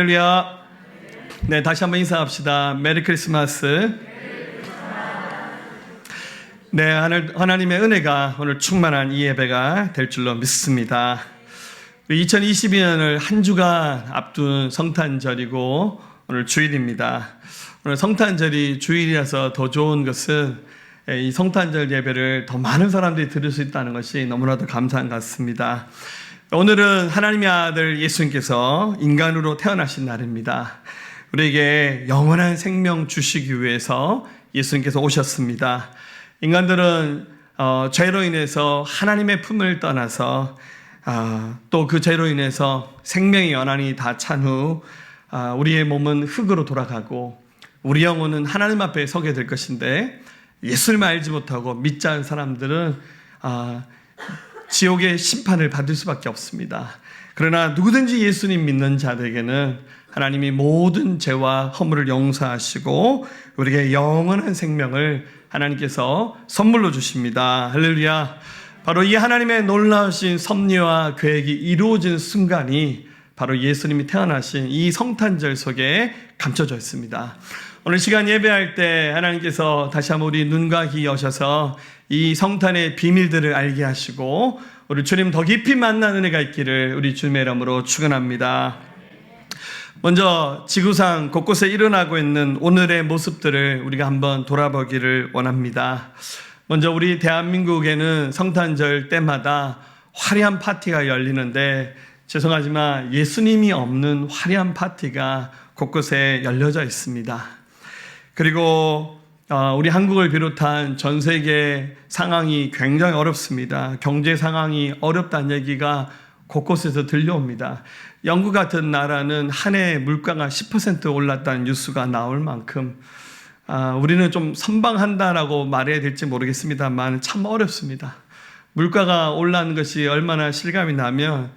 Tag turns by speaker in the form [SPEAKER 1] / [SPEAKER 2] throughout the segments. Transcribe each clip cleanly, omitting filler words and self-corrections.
[SPEAKER 1] 할렐루야. 네, 다시 한번 인사합시다. 메리 크리스마스. 네, 하나님의 은혜가 오늘 충만한 이 예배가 될 줄로 믿습니다. 2022년을 한 주간 앞둔 성탄절이고 오늘 주일입니다. 오늘 성탄절이 주일이라서 더 좋은 것은 이 성탄절 예배를 더 많은 사람들이 들을 수 있다는 것이 너무나도 감사한 것 같습니다. 오늘은 하나님의 아들 예수님께서 인간으로 태어나신 날입니다. 우리에게 영원한 생명 주시기 위해서 예수님께서 오셨습니다. 인간들은 죄로 인해서 하나님의 품을 떠나서 또 그 죄로 인해서 생명의 연한이 다 찬 후 우리의 몸은 흙으로 돌아가고 우리 영혼은 하나님 앞에 서게 될 것인데, 예수님을 알지 못하고 믿지 않은 사람들은 지옥의 심판을 받을 수밖에 없습니다. 그러나 누구든지 예수님 믿는 자들에게는 하나님이 모든 죄와 허물을 용서하시고 우리에게 영원한 생명을 하나님께서 선물로 주십니다. 할렐루야. 바로 이 하나님의 놀라우신 섭리와 계획이 이루어진 순간이 바로 예수님이 태어나신 이 성탄절 속에 감춰져 있습니다. 오늘 시간 예배할 때 하나님께서 다시 한번 우리 눈과 귀 여셔서 이 성탄의 비밀들을 알게 하시고 우리 주님 더 깊이 만나는 은혜가 있기를 우리 주님의 이름으로 축원합니다. 먼저 지구상 곳곳에 일어나고 있는 오늘의 모습들을 우리가 한번 돌아보기를 원합니다. 먼저 우리 대한민국에는 성탄절 때마다 화려한 파티가 열리는데, 죄송하지만 예수님이 없는 화려한 파티가 곳곳에 열려져 있습니다. 그리고 우리 한국을 비롯한 전 세계 상황이 굉장히 어렵습니다. 경제 상황이 어렵다는 얘기가 곳곳에서 들려옵니다. 영국 같은 나라는 한 해 물가가 10% 올랐다는 뉴스가 나올 만큼 우리는 좀 선방한다라고 말해야 될지 모르겠습니다만 참 어렵습니다. 물가가 올라는 것이 얼마나 실감이 나면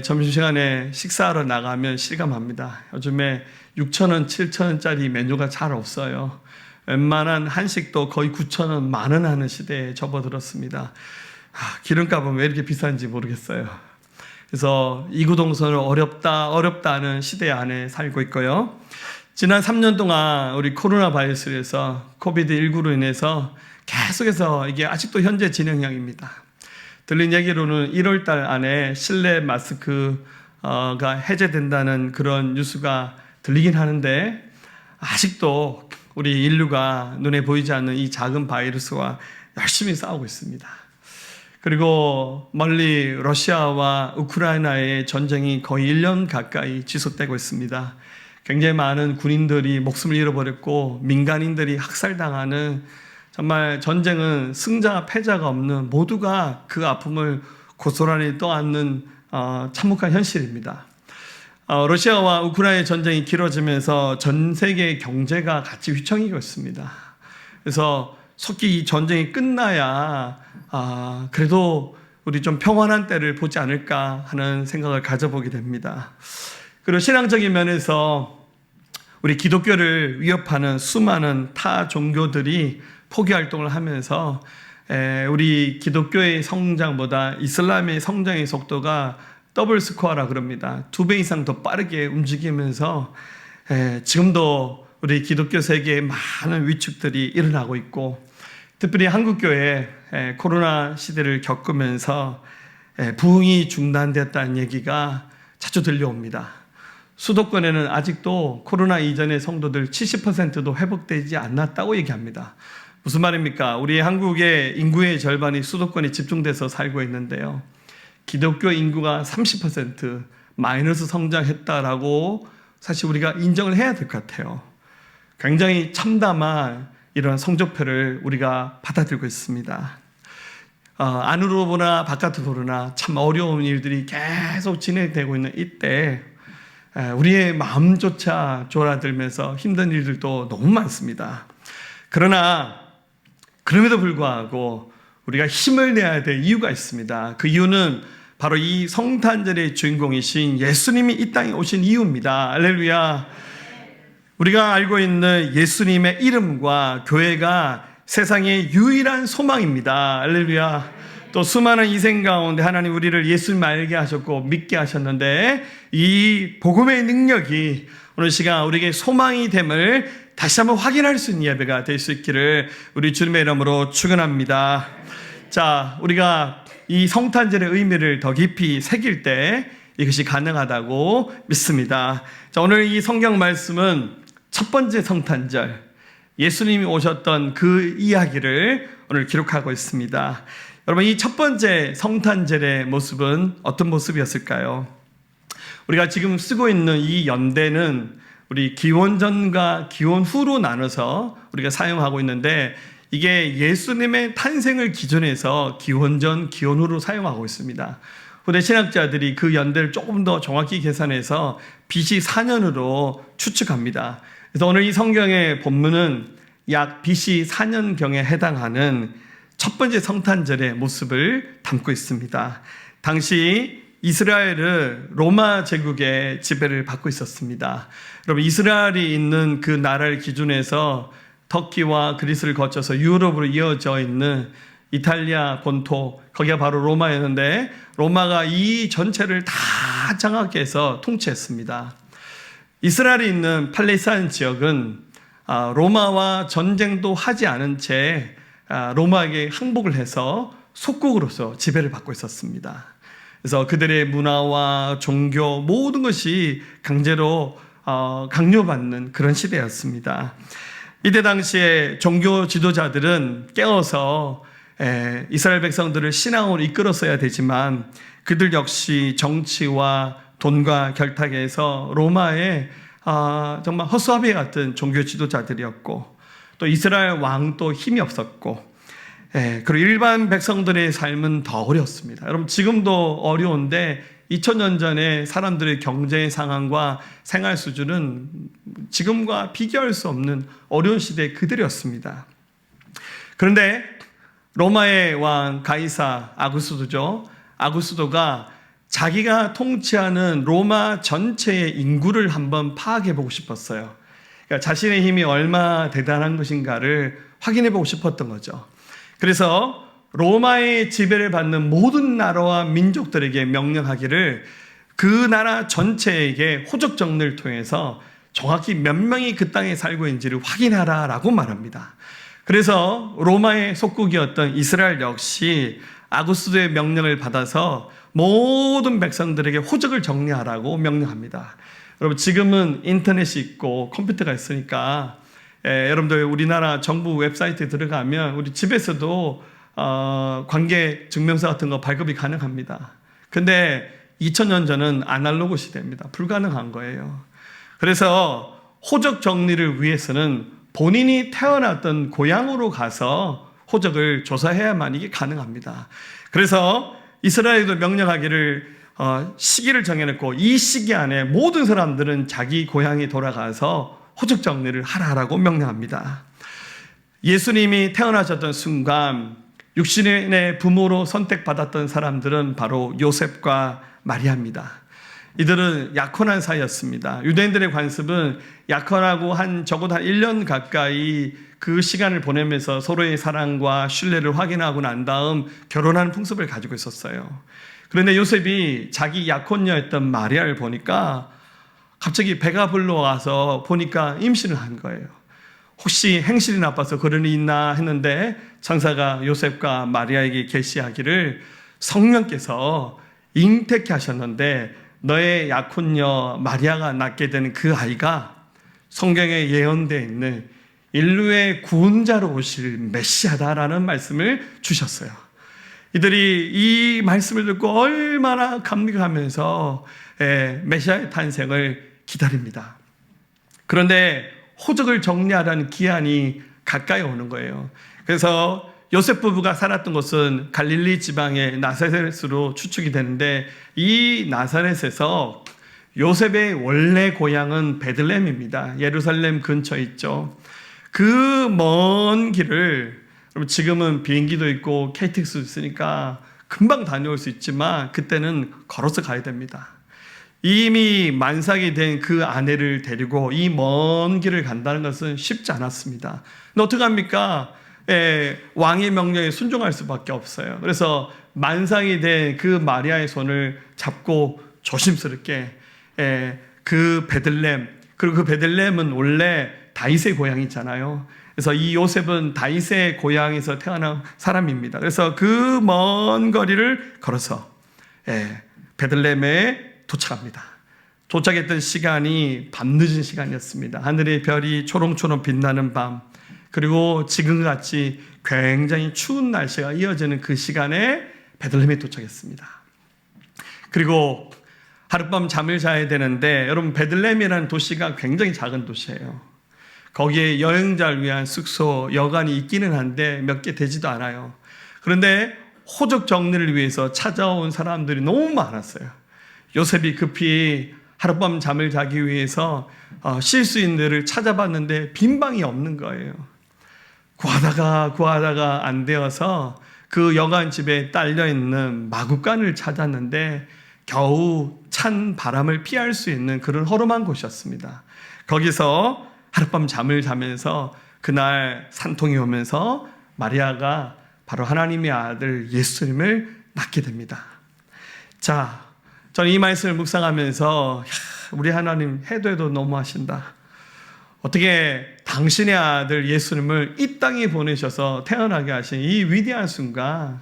[SPEAKER 1] 점심시간에 식사하러 나가면 실감합니다. 요즘에 6,000원, 7,000원짜리 메뉴가 잘 없어요. 웬만한 한식도 거의 9,000원, 만원 하는 시대에 접어들었습니다. 기름값은 왜 이렇게 비싼지 모르겠어요. 그래서 이구동성을 어렵다는 시대 안에 살고 있고요. 지난 3년 동안 우리 코로나 바이러스에서 코비드19로 인해서 계속해서 이게 아직도 현재 진행형입니다. 들린 얘기로는 1월달 안에 실내 마스크가 해제된다는 그런 뉴스가 들리긴 하는데, 아직도 우리 인류가 눈에 보이지 않는 이 작은 바이러스와 열심히 싸우고 있습니다. 그리고 멀리 러시아와 우크라이나의 전쟁이 거의 1년 가까이 지속되고 있습니다. 굉장히 많은 군인들이 목숨을 잃어버렸고 민간인들이 학살당하는, 정말 전쟁은 승자와 패자가 없는, 모두가 그 아픔을 고스란히 떠안는 참혹한 현실입니다. 러시아와 우크라이나의 전쟁이 길어지면서 전 세계의 경제가 같이 휘청이고 있습니다. 그래서 속히 이 전쟁이 끝나야 그래도 우리 좀 평안한 때를 보지 않을까 하는 생각을 가져보게 됩니다. 그리고 신앙적인 면에서 우리 기독교를 위협하는 수많은 타 종교들이 포기 활동을 하면서 우리 기독교의 성장보다 이슬람의 성장의 속도가 더블 스코어라 그럽니다. 2배 이상 더 빠르게 움직이면서 지금도 우리 기독교 세계에 많은 위축들이 일어나고 있고, 특별히 한국교회 코로나 시대를 겪으면서 부흥이 중단됐다는 얘기가 자주 들려옵니다. 수도권에는 아직도 코로나 이전의 성도들 70%도 회복되지 않았다고 얘기합니다. 무슨 말입니까? 우리 한국의 인구의 절반이 수도권에 집중돼서 살고 있는데요. 기독교 인구가 30% 마이너스 성장했다라고 사실 우리가 인정을 해야 될 것 같아요. 굉장히 참담한 이런 성적표를 우리가 받아들이고 있습니다. 안으로 보나 바깥으로 보나 참 어려운 일들이 계속 진행되고 있는 이때 우리의 마음조차 졸아들면서 힘든 일들도 너무 많습니다. 그럼에도 불구하고 우리가 힘을 내야 될 이유가 있습니다. 그 이유는 바로 이 성탄절의 주인공이신 예수님이 이 땅에 오신 이유입니다. 할렐루야. 우리가 알고 있는 예수님의 이름과 교회가 세상의 유일한 소망입니다. 할렐루야. 또 수많은 희생 가운데 하나님 우리를 예수님 알게 하셨고 믿게 하셨는데 이 복음의 능력이 오늘 시간 우리에게 소망이 됨을 다시 한번 확인할 수 있는 예배가 될 수 있기를 우리 주님의 이름으로 축원합니다. 자, 우리가 이 성탄절의 의미를 더 깊이 새길 때 이것이 가능하다고 믿습니다. 자, 오늘 이 성경 말씀은 첫 번째 성탄절, 예수님이 오셨던 그 이야기를 오늘 기록하고 있습니다. 여러분, 이 첫 번째 성탄절의 모습은 어떤 모습이었을까요? 우리가 지금 쓰고 있는 이 연대는 우리 기원 전과 기원 후로 나눠서 우리가 사용하고 있는데 이게 예수님의 탄생을 기준해서 기원 전, 기원 후로 사용하고 있습니다. 후대 신학자들이 그 연대를 조금 더 정확히 계산해서 BC 4년으로 추측합니다. 그래서 오늘 이 성경의 본문은 약 BC 4년경에 해당하는 첫 번째 성탄절의 모습을 담고 있습니다. 당시 이스라엘은 로마 제국의 지배를 받고 있었습니다. 여러분, 이스라엘이 있는 그 나라를 기준해서 터키와 그리스를 거쳐서 유럽으로 이어져 있는 이탈리아 본토, 거기가 바로 로마였는데 로마가 이 전체를 다 장악해서 통치했습니다. 이스라엘이 있는 팔레스타인 지역은 로마와 전쟁도 하지 않은 채 로마에게 항복을 해서 속국으로서 지배를 받고 있었습니다. 그래서 그들의 문화와 종교 모든 것이 강제로 강요받는 그런 시대였습니다. 이때 당시에 종교 지도자들은 깨어서 이스라엘 백성들을 신앙으로 이끌었어야 되지만 그들 역시 정치와 돈과 결탁에서 로마의 정말 허수아비 같은 종교 지도자들이었고 또 이스라엘 왕도 힘이 없었고 그리고 일반 백성들의 삶은 더 어려웠습니다. 여러분, 지금도 어려운데 2000년 전에 사람들의 경제 상황과 생활 수준은 지금과 비교할 수 없는 어려운 시대 그들이었습니다. 그런데 로마의 왕 가이사 아구스도죠. 아구스도가 자기가 통치하는 로마 전체의 인구를 한번 파악해보고 싶었어요. 그러니까 자신의 힘이 얼마나 대단한 것인가를 확인해보고 싶었던 거죠. 그래서 로마의 지배를 받는 모든 나라와 민족들에게 명령하기를 그 나라 전체에게 호적 정리를 통해서 정확히 몇 명이 그 땅에 살고 있는지를 확인하라라고 말합니다. 그래서 로마의 속국이었던 이스라엘 역시 아구스도의 명령을 받아서 모든 백성들에게 호적을 정리하라고 명령합니다. 여러분, 지금은 인터넷이 있고 컴퓨터가 있으니까 여러분들 우리나라 정부 웹사이트에 들어가면 우리 집에서도 관계 증명서 같은 거 발급이 가능합니다. 근데 2000년 전은 아날로그 시대입니다. 불가능한 거예요. 그래서 호적 정리를 위해서는 본인이 태어났던 고향으로 가서 호적을 조사해야만 이게 가능합니다. 그래서 이스라엘도 명령하기를 시기를 정해놓고 이 시기 안에 모든 사람들은 자기 고향에 돌아가서 호적 정리를 하라라고 명령합니다. 예수님이 태어나셨던 순간 육신의 부모로 선택받았던 사람들은 바로 요셉과 마리아입니다. 이들은 약혼한 사이였습니다. 유대인들의 관습은 약혼하고 적어도 한 1년 가까이 그 시간을 보내면서 서로의 사랑과 신뢰를 확인하고 난 다음 결혼하는 풍습을 가지고 있었어요. 그런데 요셉이 자기 약혼녀였던 마리아를 보니까 갑자기 배가 불러와서 보니까 임신을 한 거예요. 혹시 행실이 나빠서 그런 일이 있나 했는데 천사가 요셉과 마리아에게 계시하기를 성령께서 잉태케 하셨는데 너의 약혼녀 마리아가 낳게 되는 그 아이가 성경에 예언되어 있는 인류의 구원자로 오실 메시아다라는 말씀을 주셨어요. 이들이 이 말씀을 듣고 얼마나 감격하면서 메시아의 탄생을 기다립니다. 그런데 호적을 정리하라는 기한이 가까이 오는 거예요. 그래서 요셉 부부가 살았던 곳은 갈릴리 지방의 나사렛으로 추측이 되는데 이 나사렛에서 요셉의 원래 고향은 베들레헴입니다. 예루살렘 근처에 있죠. 그 먼 길을 지금은 비행기도 있고 KTX도 있으니까 금방 다녀올 수 있지만 그때는 걸어서 가야 됩니다. 이미 만삭이 된 그 아내를 데리고 이 먼 길을 간다는 것은 쉽지 않았습니다. 근데 어떡합니까? 왕의 명령에 순종할 수밖에 없어요. 그래서 만상이 된 그 마리아의 손을 잡고 조심스럽게 그 베들레헴, 그리고 그 베들레헴은 원래 다윗의 고향이잖아요. 그래서 이 요셉은 다윗의 고향에서 태어난 사람입니다. 그래서 그 먼 거리를 걸어서 베들레헴에 도착합니다. 도착했던 시간이 밤늦은 시간이었습니다. 하늘의 별이 초롱초롱 빛나는 밤, 그리고 지금같이 굉장히 추운 날씨가 이어지는 그 시간에 베들레헴에 도착했습니다. 그리고 하룻밤 잠을 자야 되는데, 여러분 베들레헴이라는 도시가 굉장히 작은 도시예요. 거기에 여행자를 위한 숙소, 여관이 있기는 한데 몇 개 되지도 않아요. 그런데 호적 정리를 위해서 찾아온 사람들이 너무 많았어요. 요셉이 급히 하룻밤 잠을 자기 위해서 쉴 수 있는 데를 찾아봤는데 빈 방이 없는 거예요. 구하다가 안 되어서 그 여관집에 딸려있는 마구간을 찾았는데 겨우 찬 바람을 피할 수 있는 그런 허름한 곳이었습니다. 거기서 하룻밤 잠을 자면서 그날 산통이 오면서 마리아가 바로 하나님의 아들 예수님을 낳게 됩니다. 자, 저는 이 말씀을 묵상하면서 우리 하나님 해도 너무하신다. 어떻게 당신의 아들 예수님을 이 땅에 보내셔서 태어나게 하신 이 위대한 순간,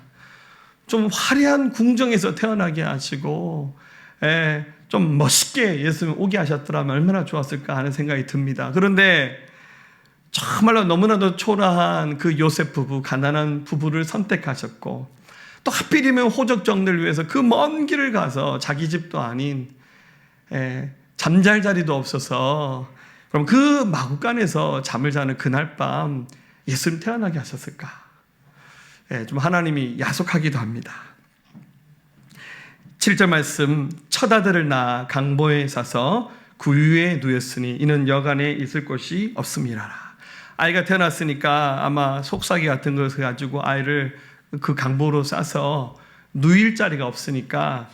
[SPEAKER 1] 좀 화려한 궁정에서 태어나게 하시고 좀 멋있게 예수님 오게 하셨더라면 얼마나 좋았을까 하는 생각이 듭니다. 그런데 정말로 너무나도 초라한 그 요셉 부부, 가난한 부부를 선택하셨고, 또 하필이면 호적 정리를 위해서 그 먼 길을 가서 자기 집도 아닌 잠잘 자리도 없어서 그럼 그 마구간에서 잠을 자는 그날 밤 예수님 태어나게 하셨을까? 좀 하나님이 야속하기도 합니다. 7절 말씀, 첫 아들을 낳아 강보에 사서 구유에 누였으니 이는 여간에 있을 곳이 없음이라. 아이가 태어났으니까 아마 속삭이 같은 것을 가지고 아이를 그 강보로 싸서 누일 자리가 없으니까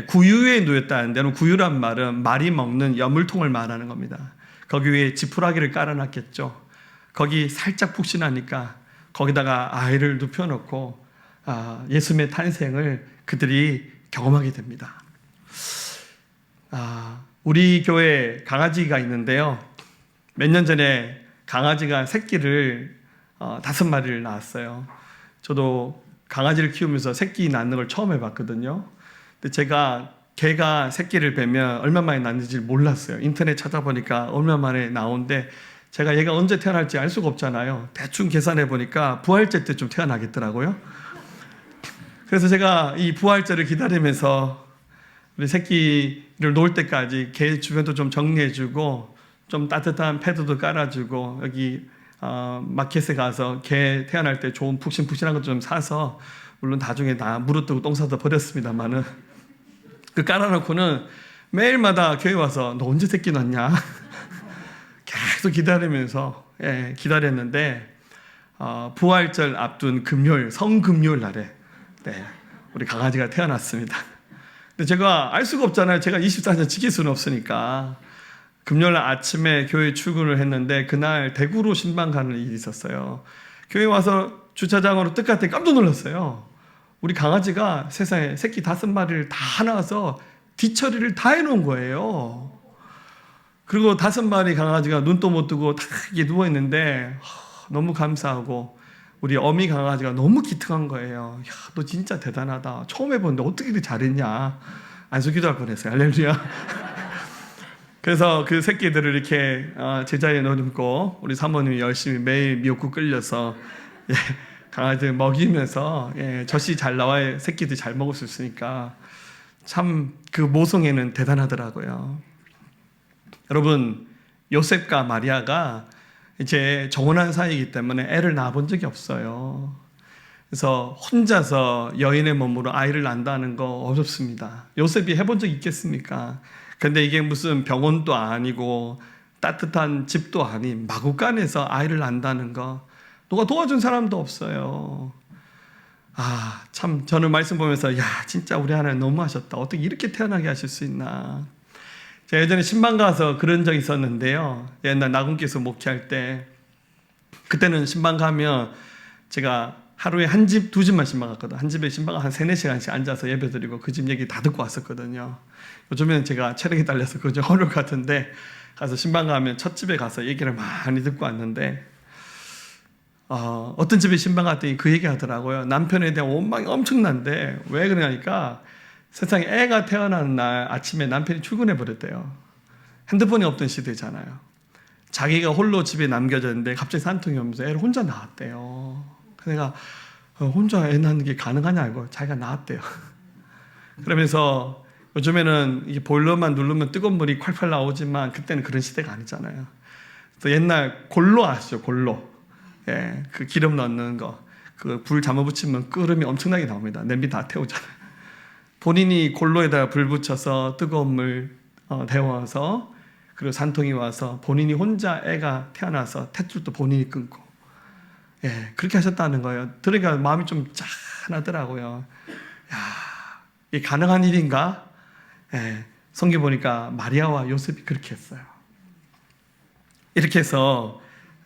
[SPEAKER 1] 구유에 누였다는 데는, 구유란 말은 말이 먹는 여물통을 말하는 겁니다. 거기 위에 지푸라기를 깔아놨겠죠. 거기 살짝 푹신하니까 거기다가 아이를 눕혀놓고 예수님의 탄생을 그들이 경험하게 됩니다. 우리 교회에 강아지가 있는데요. 몇 년 전에 강아지가 새끼를 5마리를 낳았어요. 저도 강아지를 키우면서 새끼 낳는 걸 처음 해봤거든요. 근데 제가 개가 새끼를 뵈면 얼마 만에 낳는지 몰랐어요. 인터넷 찾아보니까 얼마 만에 나오는데 제가 얘가 언제 태어날지 알 수가 없잖아요. 대충 계산해 보니까 부활절 때쯤 태어나겠더라고요. 그래서 제가 이 부활절을 기다리면서 우리 새끼를 놓을 때까지 개 주변도 좀 정리해주고 좀 따뜻한 패드도 깔아주고 여기 마켓에 가서 개 태어날 때 좋은 푹신푹신한 것 좀 사서, 물론 나중에 다 무릎 뜨고 똥 싸서 버렸습니다만은, 그 깔아놓고는 매일마다 교회 와서 너 언제 새끼 낳냐? 계속 기다리면서 기다렸는데 부활절 앞둔 금요일, 성금요일 날에 우리 강아지가 태어났습니다. 근데 제가 알 수가 없잖아요. 제가 24년 지킬 수는 없으니까. 금요일 아침에 교회 출근을 했는데 그날 대구로 신방 가는 일이 있었어요. 교회 와서 주차장으로 뜻같이 깜짝 놀랐어요. 우리 강아지가 세상에 새끼 5마리를 다 낳아서 뒤처리를 다 해놓은 거예요. 그리고 5마리 강아지가 눈도 못 뜨고 다 이렇게 누워있는데 너무 감사하고, 우리 어미 강아지가 너무 기특한 거예요. 야, 너 진짜 대단하다. 처음 해보는데 어떻게 이렇게 잘했냐. 안수기도 할 뻔했어요. 할렐루야. 그래서 그 새끼들을 이렇게 제자리에 넣어놓고 우리 사모님이 열심히 매일 미역국 끓여서 강아지 먹이면서 젖이 잘 나와야 새끼들이 잘 먹을 수 있으니까 참 그 모성애는 대단하더라고요. 여러분, 요셉과 마리아가 이제 정혼한 사이이기 때문에 애를 낳아본 적이 없어요. 그래서 혼자서 여인의 몸으로 아이를 낳는다는 거 어렵습니다. 요셉이 해본 적 있겠습니까? 근데 이게 무슨 병원도 아니고 따뜻한 집도 아닌 마구간에서 아이를 낳는다는 거, 누가 도와준 사람도 없어요. 참 저는 말씀 보면서 야, 진짜 우리 하나님 너무하셨다. 어떻게 이렇게 태어나게 하실 수 있나. 제가 예전에 신방 가서 그런 적이 있었는데요. 옛날 나군께서 목회할 때, 그때는 신방 가면 제가 하루에 한 집, 두 집만 신방 갔거든. 한 집에 신방 한 3-4시간씩 앉아서 예배 드리고 그 집 얘기 다 듣고 왔었거든요. 요즘에는 제가 체력이 딸려서 그저 어려울 것 같은데 가서 신방 가면 첫 집에 가서 얘기를 많이 듣고 왔는데 어떤 집에 신방 갔더니 그 얘기 하더라고요. 남편에 대한 원망이 엄청난데 왜 그러냐니까 세상에 애가 태어나는 날 아침에 남편이 출근해 버렸대요. 핸드폰이 없던 시대잖아요. 자기가 홀로 집에 남겨졌는데 갑자기 산통이 오면서 애를 혼자 낳았대요. 내가 혼자 애 낳는 게 가능하냐고 자기가 낳았대요. 그러면서 요즘에는 이게 보일러만 누르면 뜨거운 물이 콸콸 나오지만 그때는 그런 시대가 아니잖아요. 그래서 옛날 골로 아시죠? 골로. 예, 그 기름 넣는 거. 그 불 잠아 붙이면 끓음이 엄청나게 나옵니다. 냄비 다 태우잖아요. 본인이 골로에다가 불 붙여서 뜨거운 물 데워서 그리고 산통이 와서 본인이 혼자 애가 태어나서 탯줄도 본인이 끊고 예, 그렇게 하셨다는 거예요. 들으니까 마음이 좀 짠하더라고요. 야, 이게 가능한 일인가? 예, 성경 보니까 마리아와 요셉이 그렇게 했어요. 이렇게 해서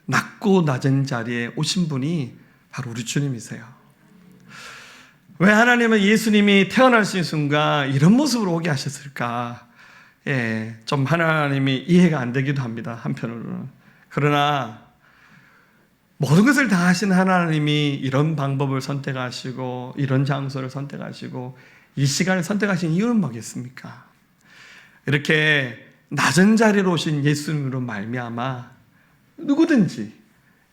[SPEAKER 1] 낮고 낮은 자리에 오신 분이 바로 우리 주님이세요. 왜 하나님은 예수님이 태어나신 순간 이런 모습으로 오게 하셨을까? 예, 좀 하나님이 이해가 안 되기도 합니다. 한편으로는. 그러나 모든 것을 다 하신 하나님이 이런 방법을 선택하시고 이런 장소를 선택하시고 이 시간을 선택하신 이유는 뭐겠습니까? 이렇게 낮은 자리로 오신 예수님으로 말미암아 누구든지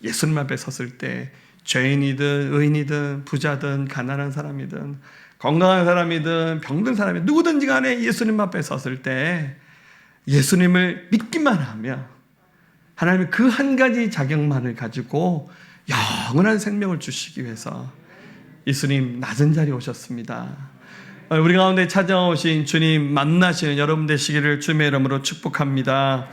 [SPEAKER 1] 예수님 앞에 섰을 때 죄인이든 의인이든 부자든 가난한 사람이든 건강한 사람이든 병든 사람이든 누구든지 간에 예수님 앞에 섰을 때 예수님을 믿기만 하면 하나님이 그 한 가지 자격만을 가지고 영원한 생명을 주시기 위해서 예수님 낮은 자리에 오셨습니다. 우리 가운데 찾아오신 주님 만나시는 여러분 되시기를 주님의 이름으로 축복합니다.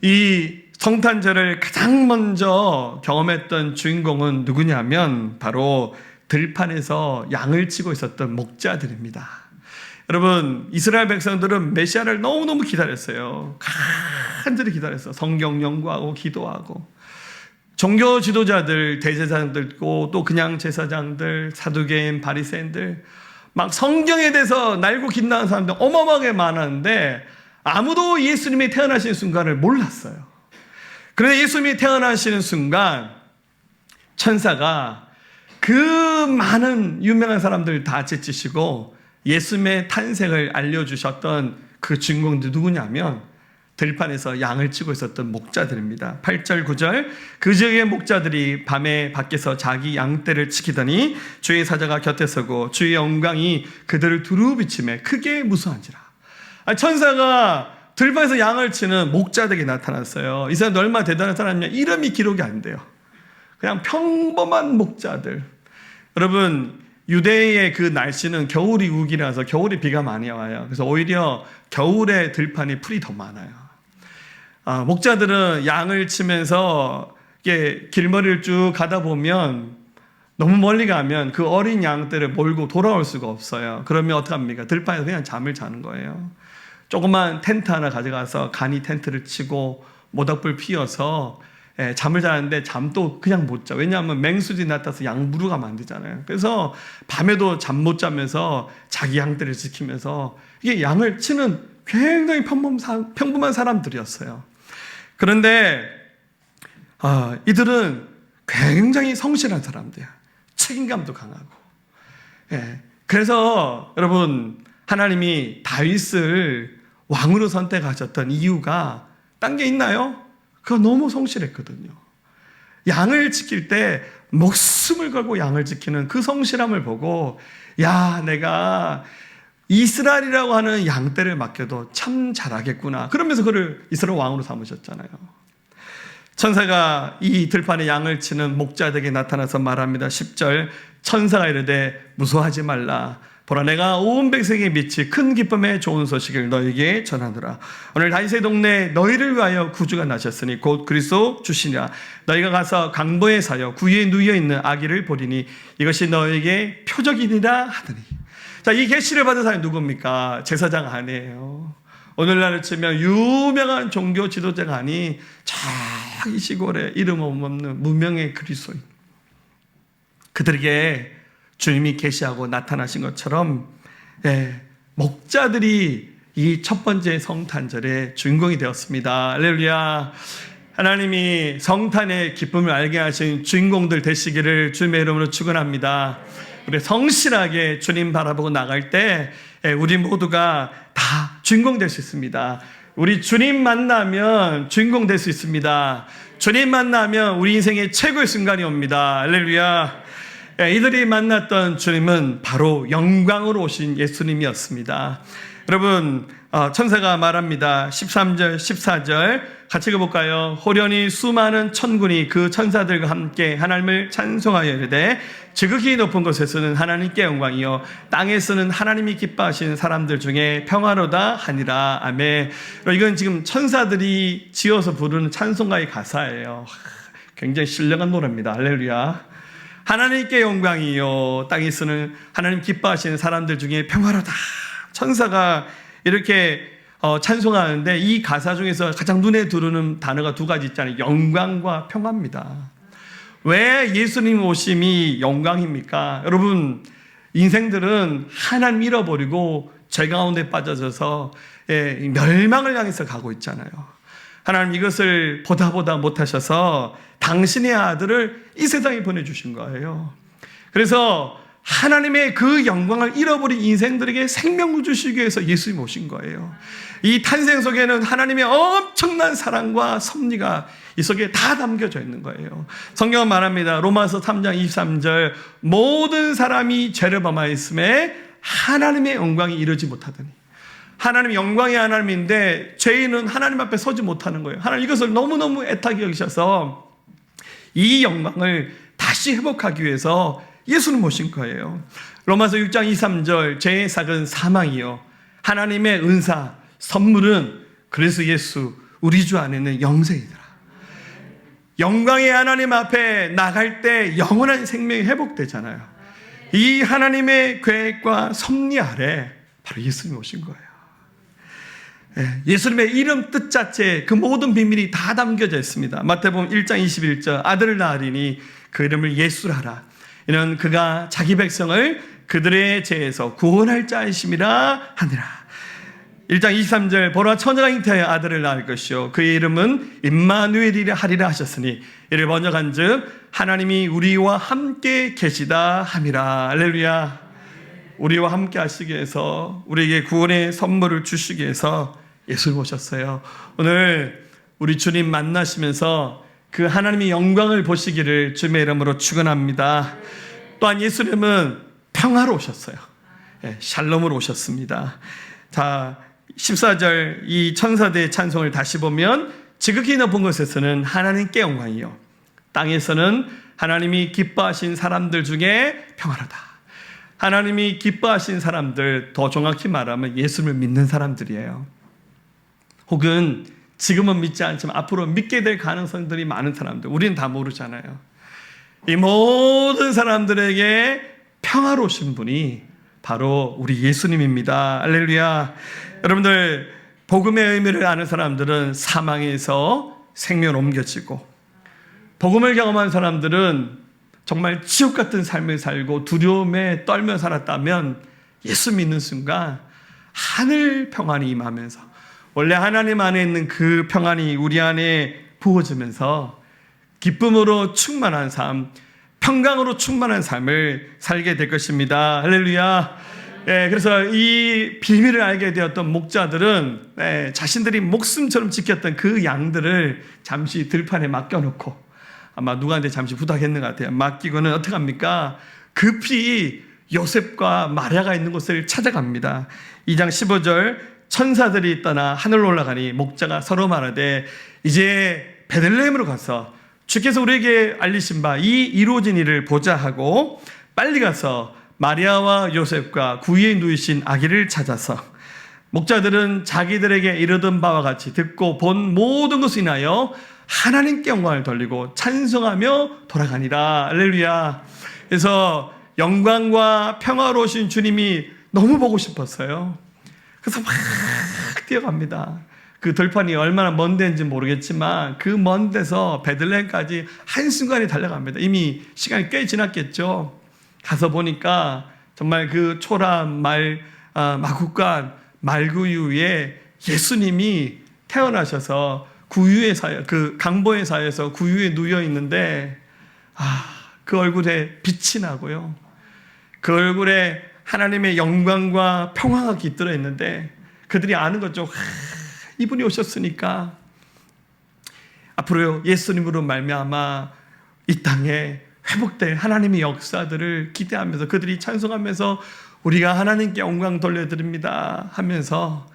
[SPEAKER 1] 이 성탄절을 가장 먼저 경험했던 주인공은 누구냐면 바로 들판에서 양을 치고 있었던 목자들입니다. 여러분, 이스라엘 백성들은 메시아를 너무너무 기다렸어요. 간절히 기다렸어요. 성경 연구하고 기도하고 종교 지도자들, 대제사장들 또 그냥 제사장들, 사두개인, 바리새인들 막 성경에 대해서 날고 긴다는 사람들 어마어마하게 많았는데 아무도 예수님이 태어나신 순간을 몰랐어요. 그런데 예수님이 태어나시는 순간 천사가 그 많은 유명한 사람들 다 제치시고 예수님의 탄생을 알려주셨던 그 주인공들 누구냐면 들판에서 양을 치고 있었던 목자들입니다. 8절 9절 그 지역의 목자들이 밤에 밖에서 자기 양떼를 지키더니 주의 사자가 곁에 서고 주의 영광이 그들을 두루 비치매 크게 무서워한지라. 천사가 들판에서 양을 치는 목자들에게 나타났어요. 이 사람들 얼마나 대단한 사람이냐. 이름이 기록이 안 돼요. 그냥 평범한 목자들. 여러분, 유대의 그 날씨는 겨울이 우기라서 겨울에 비가 많이 와요. 그래서 오히려 겨울에 들판이 풀이 더 많아요. 목자들은 양을 치면서 이게 길머리를 쭉 가다 보면 너무 멀리 가면 그 어린 양떼를 몰고 돌아올 수가 없어요. 그러면 어떡합니까? 들판에서 그냥 잠을 자는 거예요. 조그만 텐트 하나 가져가서 간이 텐트를 치고 모닥불 피워서 잠을 자는데 잠도 그냥 못 자. 왜냐하면 맹수지 나타나서 양 물어가면 안 되잖아요. 그래서 밤에도 잠 못 자면서 자기 양떼를 지키면서 이게 양을 치는 굉장히 평범한 사람들이었어요. 그런데 이들은 굉장히 성실한 사람들이야. 책임감도 강하고. 그래서 여러분 하나님이 다윗을 왕으로 선택하셨던 이유가 딴 게 있나요? 그거 너무 성실했거든요. 양을 지킬 때 목숨을 걸고 양을 지키는 그 성실함을 보고 야, 내가 이스라엘이라고 하는 양떼를 맡겨도 참 잘하겠구나. 그러면서 그를 이스라엘 왕으로 삼으셨잖아요. 천사가 이 들판에 양을 치는 목자들에게 나타나서 말합니다. 10절 천사가 이르되 무서워하지 말라. 보라 내가 온 백성에게 미치 큰 기쁨의 좋은 소식을 너에게 전하노라. 오늘 다윗의 동네에 너희를 위하여 구주가 나셨으니 곧 그리스도 주시니라. 너희가 가서 강보에 사여 구유에 누워있는 아기를 보리니 이것이 너에게 표적이니라 하더니. 자, 이 계시를 받은 사람이 누굽니까? 제사장 아니에요. 오늘날을 치면 유명한 종교 지도자가 아닌 저기 시골에 이름 없는 무명의 그리스도인. 그들에게 주님이 계시하고 나타나신 것처럼 목자들이 이 첫 번째 성탄절의 주인공이 되었습니다. 할렐루야. 하나님이 성탄의 기쁨을 알게 하신 주인공들 되시기를 주님의 이름으로 축원합니다. 우리 성실하게 주님 바라보고 나갈 때 우리 모두가 다 주인공 될 수 있습니다. 우리 주님 만나면 주인공 될 수 있습니다. 주님 만나면 우리 인생의 최고의 순간이 옵니다. 할렐루야. 이들이 만났던 주님은 바로 영광으로 오신 예수님이었습니다. 여러분, 천사가 말합니다. 13절, 14절 같이 읽어볼까요? 호련히 수많은 천군이 그 천사들과 함께 하나님을 찬송하여 이르되 지극히 높은 곳에서는 하나님께 영광이요 땅에서는 하나님이 기뻐하시는 사람들 중에 평화로다 하니라. 아멘. 이건 지금 천사들이 지어서 부르는 찬송가의 가사예요. 굉장히 신령한 노래입니다. 할렐루야. 하나님께 영광이요 땅에서는 하나님 기뻐하시는 사람들 중에 평화로다. 천사가 이렇게 찬송하는데 이 가사 중에서 가장 눈에 들어오는 단어가 두 가지 있잖아요. 영광과 평화입니다. 왜 예수님 오심이 영광입니까? 여러분, 인생들은 하나님 잃어버리고 죄 가운데 빠져져서 멸망을 향해서 가고 있잖아요. 하나님 이것을 보다 못하셔서 당신의 아들을 이 세상에 보내주신 거예요. 그래서 하나님의 그 영광을 잃어버린 인생들에게 생명을 주시기 위해서 예수님이 오신 거예요. 이 탄생 속에는 하나님의 엄청난 사랑과 섭리가 이 속에 다 담겨져 있는 거예요. 성경은 말합니다. 로마서 3장 23절 모든 사람이 죄를 범하였음에 하나님의 영광이 이르지 못하더니. 하나님이 영광의 하나님인데 죄인은 하나님 앞에 서지 못하는 거예요. 하나님 이것을 너무너무 애타게 여기셔서 이 영광을 다시 회복하기 위해서 예수는 오신 거예요. 로마서 6장 23절 죄의 삭은 사망이요 하나님의 은사 선물은 그래서 예수 우리 주 안에는 영생이더라. 영광의 하나님 앞에 나갈 때 영원한 생명이 회복되잖아요. 이 하나님의 계획과 섭리 아래 바로 예수님이 오신 거예요. 예수님의 이름 뜻 자체에 그 모든 비밀이 다 담겨져 있습니다. 마태복음 1장 21절 아들을 낳으리니 그 이름을 예수라 하라. 이는 그가 자기 백성을 그들의 죄에서 구원할 자이심이라 하니라. 1장 23절 보라 처녀가 잉태하여 아들을 낳을 것이요 그의 이름은 임마누엘이라 하리라 하셨으니 이를 번역한즉 하나님이 우리와 함께 계시다 함이라. 할렐루야. 우리와 함께 하시기 위해서 우리에게 구원의 선물을 주시기 위해서 예수를 모셨어요. 오늘 우리 주님 만나시면서 그 하나님의 영광을 보시기를 주님의 이름으로 축원합니다. 또한 예수님은 평화로 오셨어요. 샬롬으로 오셨습니다. 자, 14절 이 천사들의 찬송을 다시 보면 지극히 높은 곳에서는 하나님께 영광이요 땅에서는 하나님이 기뻐하신 사람들 중에 평화로다. 하나님이 기뻐하신 사람들, 더 정확히 말하면 예수님을 믿는 사람들이에요. 혹은 지금은 믿지 않지만 앞으로 믿게 될 가능성들이 많은 사람들, 우리는 다 모르잖아요. 이 모든 사람들에게 평화로우신 분이 바로 우리 예수님입니다. 할렐루야. 여러분들 복음의 의미를 아는 사람들은 사망에서 생명으로 옮겨지고, 복음을 경험한 사람들은 정말 지옥 같은 삶을 살고 두려움에 떨며 살았다면 예수 믿는 순간 하늘 평안이 임하면서 원래 하나님 안에 있는 그 평안이 우리 안에 부어지면서 기쁨으로 충만한 삶, 평강으로 충만한 삶을 살게 될 것입니다. 할렐루야. 그래서 이 비밀을 알게 되었던 목자들은 자신들이 목숨처럼 지켰던 그 양들을 잠시 들판에 맡겨놓고, 아마 누구한테 잠시 부탁했는 것 같아요. 맡기고는 어떻게 합니까? 급히 요셉과 마리아가 있는 곳을 찾아갑니다. 2장 15절 천사들이 떠나 하늘로 올라가니 목자가 서로 말하되 이제 베들레헴으로 가서 주께서 우리에게 알리신 바 이 이루어진 일을 보자 하고 빨리 가서 마리아와 요셉과 구유에 누이신 아기를 찾아서 목자들은 자기들에게 이르던 바와 같이 듣고 본 모든 것을 인하여 하나님께 영광을 돌리고 찬송하며 돌아가니라. 할렐루야. 그래서 영광과 평화로우신 주님이 너무 보고 싶었어요. 그래서 막 뛰어갑니다. 그 들판이 얼마나 먼 데인지 모르겠지만 그 먼 데서 베들레헴까지 한순간에 달려갑니다. 이미 시간이 꽤 지났겠죠. 가서 보니까 정말 그 초라한 마국간 말구유에 예수님이 태어나셔서 구유의 사역, 그 강보의 사에서 구유에 누워 있는데, 그 얼굴에 빛이 나고요. 그 얼굴에 하나님의 영광과 평화가 깃들어 있는데, 그들이 아는 거죠. 이분이 오셨으니까 앞으로 예수님으로 말미암아 이 땅에 회복될 하나님의 역사들을 기대하면서 그들이 찬송하면서 우리가 하나님께 영광 돌려드립니다 하면서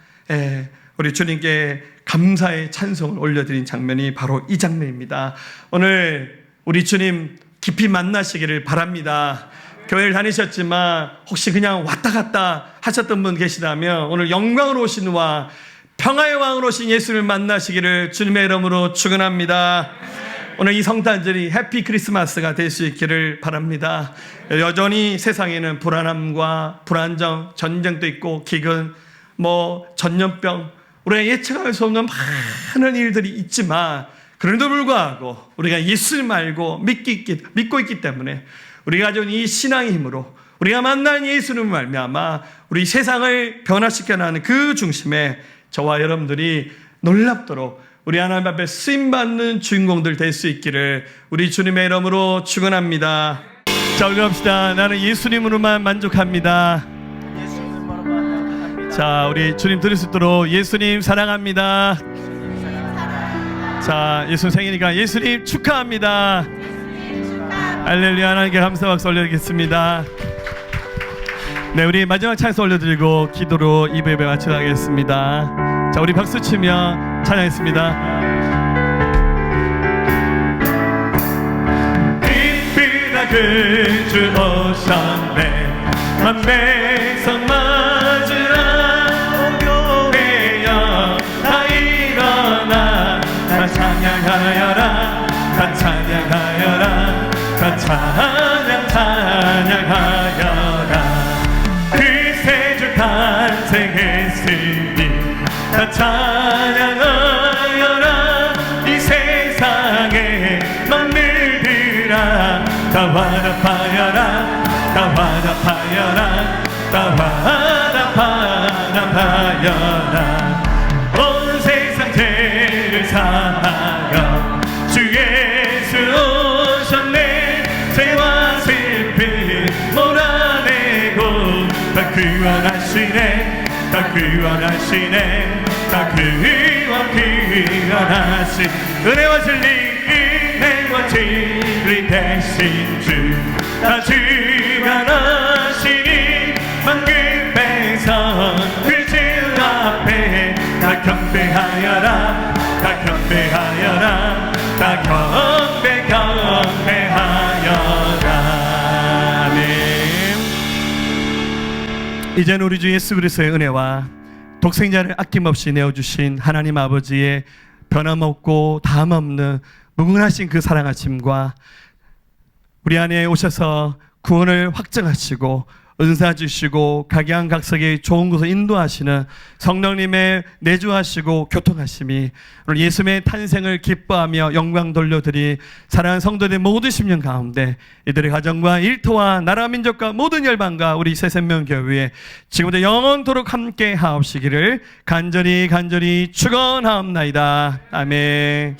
[SPEAKER 1] 우리 주님께 감사의 찬송을 올려드린 장면이 바로 이 장면입니다. 오늘 우리 주님 깊이 만나시기를 바랍니다. 교회를 다니셨지만 혹시 그냥 왔다 갔다 하셨던 분 계시다면 오늘 영광으로 오신 와 평화의 왕으로 오신 예수를 만나시기를 주님의 이름으로 축원합니다. 오늘 이 성탄절이 해피 크리스마스가 될 수 있기를 바랍니다. 여전히 세상에는 불안함과 불안정, 전쟁도 있고 기근, 전염병, 우리가 예측할 수 없는 많은 일들이 있지만 그런데도 불구하고 우리가 예수를 알고 믿고 있기 때문에 우리가 가진 이 신앙의 힘으로 우리가 만난 예수를 말미암아 우리 세상을 변화시켜 나가는 그 중심에 저와 여러분들이 놀랍도록 우리 하나님 앞에 쓰임받는 주인공들 될 수 있기를 우리 주님의 이름으로 축원합니다. 자, 올려봅시다. 나는 예수님으로만 만족합니다. 자, 우리 주님 들을 수 있도록 예수님 사랑합니다. 자, 예수 생일이니까 예수님 축하합니다. 할렐루야. 하나님께 감사 박수 올려드리겠습니다. 네, 우리 마지막 찬송 올려드리고 기도로 2부 예배 마치도록 하겠습니다. 자, 우리 박수 치며 찬양했습니다. 그주 오셨네 만배성 맞으라 교회여 다 일어나 다 찬양하여라 다 찬양하여라 다 찬양하여라 그새 주 탄생했으니 다 찬양하여라 이 세상에 만들들아 다 화답하여라 다 화답하여라 다 화답하여라 온 세상 죄를 사하여 주 예수 오셨네 죄와 슬픔 몰아내고 다 구원하시네 다 구원하시네 다 구원하시 은혜와 진리 은혜와 진리 대신 주 다 주관하시니 만금 배선 그 주 앞에 다 경배하여라 다 경배하여라 다 경배하여라. 아멘. 이제는 우리 주 예수 그리스도의 은혜와 독생자를 아낌없이 내어주신 하나님 아버지의 변함없고 다함없는 무궁하신 그 사랑하심과 우리 안에 오셔서 구원을 확증하시고 은사 주시고 각양각색의 좋은 곳을 인도하시는 성령님의 내주하시고 교통하심이 오늘 예수님의 탄생을 기뻐하며 영광 돌려드리 사랑하는 성도들의 모든 심령 가운데 이들의 가정과 일터와 나라 민족과 모든 열방과 우리 새생명교회에 지금부터 영원토록 함께 하옵시기를 간절히 축원하옵나이다. 아멘.